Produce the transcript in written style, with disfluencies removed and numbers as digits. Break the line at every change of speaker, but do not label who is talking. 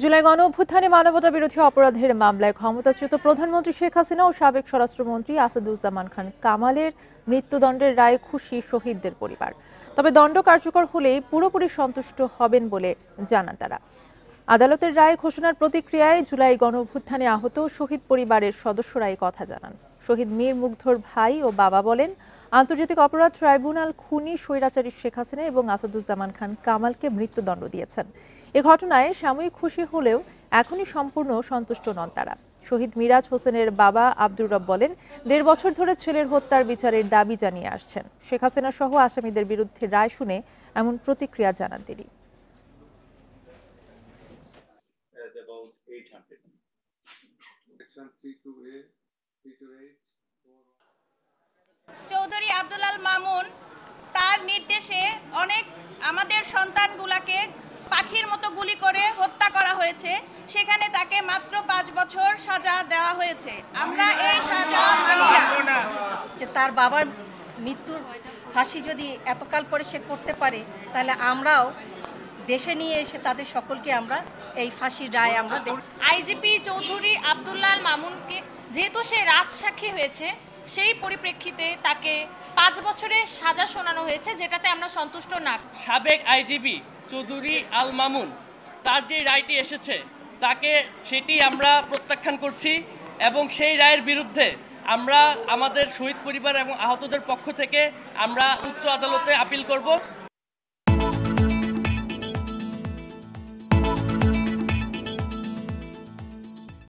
জুলাই গণঅভ্যুত্থানে মানবতা বিরোধী অপরাধের মামলায় ক্ষমতাচ্যুত প্রধানমন্ত্রী শেখ হাসিনা ও সাবেক স্বরাষ্ট্রমন্ত্রী আসাদুজ্জামান খান কামালের মৃত্যুদণ্ডের রায়ে খুশি শহীদদের পরিবার। তবে দণ্ড কার্যকর হলেই পুরোপুরি সন্তুষ্ট হবেন বলে জানান তারা। আদালতের রায় ঘোষণার প্রতিক্রিয়ায় জুলাই গণঅভ্যুত্থানে আহত শহীদ পরিবারের সদস্যরা এই কথা জানান। শহীদ মীর মুগ্ধর ভাই ও বাবা বলেন, আন্তর্জাতিক অপরাধ ট্রাইব্যুনাল খুনি স্বৈরাচারী শেখ হাসিনা এবং আসাদুজ্জামান খান কামালকে মৃত্যুদণ্ড দিয়েছেন। এ ঘটনায় সাময়িক খুশি হলেও এখনই সম্পূর্ণ সন্তুষ্ট নন তারা। শহীদ মিরাজ হোসেনের বাবা আব্দুর রব বলেন, ১.৫ বছর ধরে ছেলের হত্যার বিচারের দাবি জানিয়ে আসছেন। শেখ হাসিনা সহ আসামিদের বিরুদ্ধে রায় শুনে এমন প্রতিক্রিয়া জানান তিনি।
চৌধুরী আব্দুল আল মামুন তার নির্দেশে অনেক আমাদের সন্তানগুলাকে পাখির মতো গুলি করে হত্যা করা হয়েছে। সেখানে তাকে মাত্র 5 বছর সাজা দেওয়া হয়েছে। আমরা এই সাজা
যে তার বাবার মৃত্যুর ফাঁসি যদি এতকাল পরে সে করতে পারে, তাহলে আমরাও দেশে নিয়ে এসে তাদের সকলকে আমরা এই ফাঁসির রায় আমরা দেব।
আইজিপি চৌধুরী আব্দুল্লাহ আল মামুনকে যেহেতু সে রাজসাক্ষী হয়েছে, সেই পরিপ্রেক্ষিতে তাকে 5 বছরের সাজা শোনানো হয়েছে, যেটাতে আমরা সন্তুষ্ট না।
সাবেক আইজিপি চৌধুরী আল মামুন তার যে রায়টি এসেছে তাকে সেটি আমরা প্রত্যাখ্যান করছি এবং সেই রায়ের বিরুদ্ধে আমরা আমাদের শহীদ পরিবার এবং আহতদের পক্ষ থেকে আমরা উচ্চ আদালতে আপিল করব।